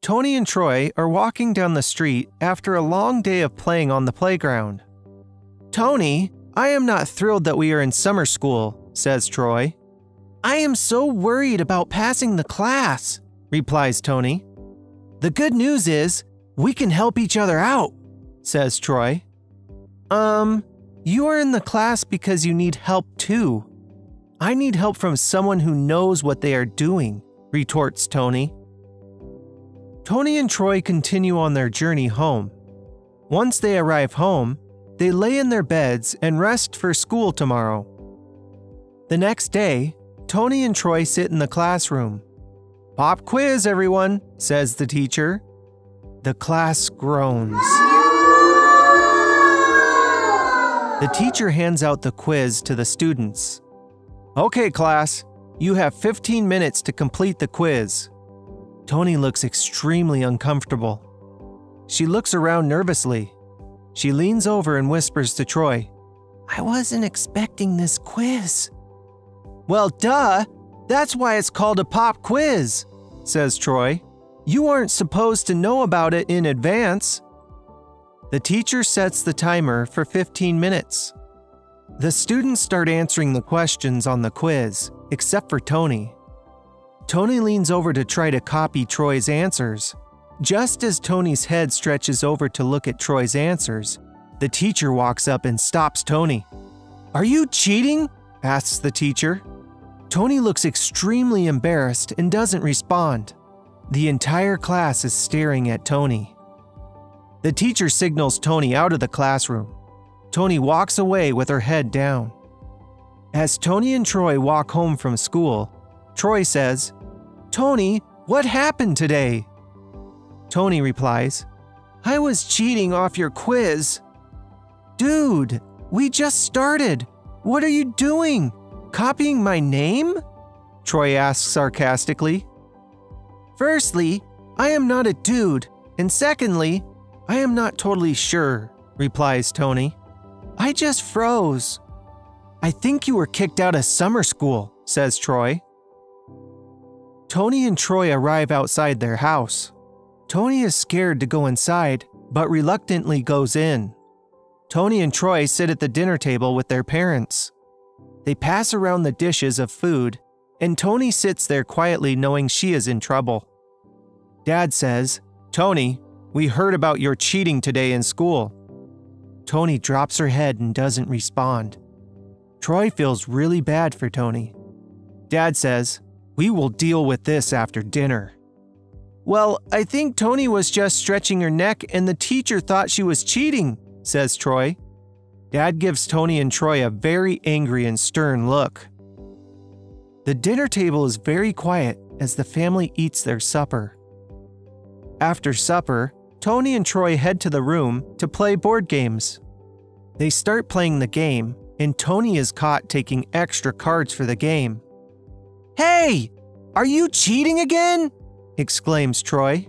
Tony and Troy are walking down the street after a long day of playing on the playground. "Tony, I am not thrilled that we are in summer school," says Troy. "I am so worried about passing the class," replies Tony. "The good news is, we can help each other out," says Troy. You are in the class because you need help too. I need help from someone who knows what they are doing," retorts Tony. Tony and Troy continue on their journey home. Once they arrive home, they lay in their beds and rest for school tomorrow. The next day, Tony and Troy sit in the classroom. "Pop quiz, everyone," says the teacher. The class groans. The teacher hands out the quiz to the students. "Okay, class, you have 15 minutes to complete the quiz." Tony looks extremely uncomfortable. She looks around nervously. She leans over and whispers to Troy, "I wasn't expecting this quiz." "Well, duh, that's why it's called a pop quiz," says Troy. "You aren't supposed to know about it in advance." The teacher sets the timer for 15 minutes. The students start answering the questions on the quiz, except for Tony. Tony leans over to try to copy Troy's answers. Just as Tony's head stretches over to look at Troy's answers, the teacher walks up and stops Tony. "Are you cheating?" asks the teacher. Tony looks extremely embarrassed and doesn't respond. The entire class is staring at Tony. The teacher signals Tony out of the classroom. Tony walks away with her head down. As Tony and Troy walk home from school, Troy says, "Tony, what happened today?" Tony replies, "I was cheating off your quiz." "Dude, we just started. What are you doing? Copying my name?" Troy asks sarcastically. "Firstly, I am not a dude, and secondly, I am not totally sure," replies Tony. "I just froze." "I think you were kicked out of summer school," says Troy. Tony and Troy arrive outside their house. Tony is scared to go inside, but reluctantly goes in. Tony and Troy sit at the dinner table with their parents. They pass around the dishes of food, and Tony sits there quietly knowing she is in trouble. Dad says, "Tony, we heard about your cheating today in school." Tony drops her head and doesn't respond. Troy feels really bad for Tony. Dad says, "We will deal with this after dinner." "Well, I think Tony was just stretching her neck and the teacher thought she was cheating," says Troy. Dad gives Tony and Troy a very angry and stern look. The dinner table is very quiet as the family eats their supper. After supper, Tony and Troy head to the room to play board games. They start playing the game, and Tony is caught taking extra cards for the game. "Hey, are you cheating again?" exclaims Troy.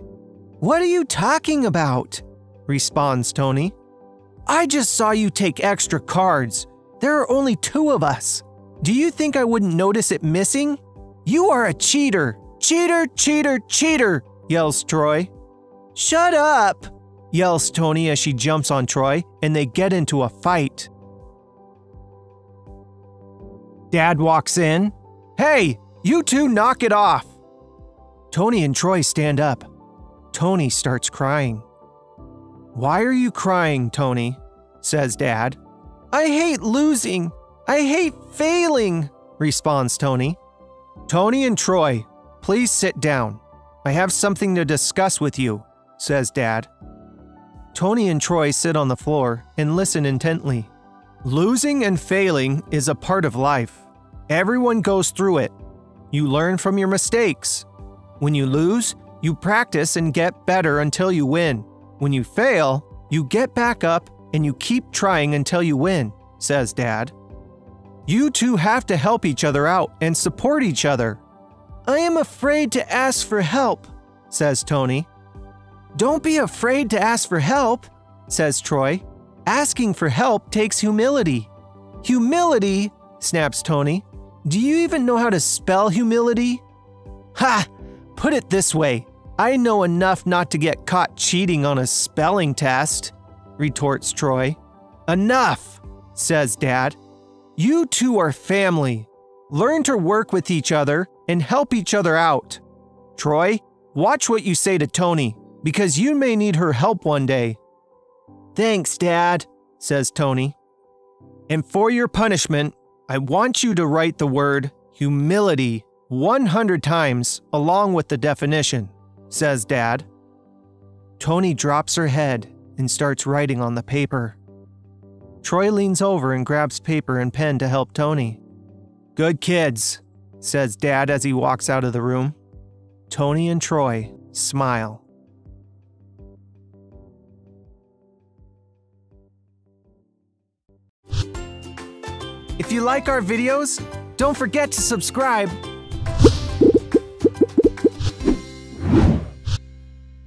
"What are you talking about?" responds Tony. "I just saw you take extra cards. There are only 2 of us. Do you think I wouldn't notice it missing? You are a cheater. Cheater, cheater, cheater," yells Troy. "Shut up," yells Tony as she jumps on Troy, and they get into a fight. Dad walks in. "Hey, you two knock it off." Tony and Troy stand up. Tony starts crying. "Why are you crying, Tony?" says Dad. "I hate losing. I hate failing," responds Tony. "Tony and Troy, please sit down. I have something to discuss with you," says Dad. Tony and Troy sit on the floor and listen intently. Losing and failing is a part of life. Everyone goes through it. You learn from your mistakes. When you lose, you practice and get better until you win. When you fail, you get back up and you keep trying until you win, says Dad. You two have to help each other out and support each other. I am afraid to ask for help, says Tony. Don't be afraid to ask for help, says Troy. Asking for help takes humility. Humility, snaps Tony. Do you even know how to spell humility? Ha! Put it this way. I know enough not to get caught cheating on a spelling test, retorts Troy. Enough, says Dad. You two are family. Learn to work with each other and help each other out. Troy, watch what you say to Tony, because you may need her help one day. Thanks, Dad, says Tony. And for your punishment, I want you to write the word humility 100 times along with the definition, says Dad. Tony drops her head and starts writing on the paper. Troy leans over and grabs paper and pen to help Tony. Good kids, says Dad as he walks out of the room. Tony and Troy smile. If you like our videos, don't forget to subscribe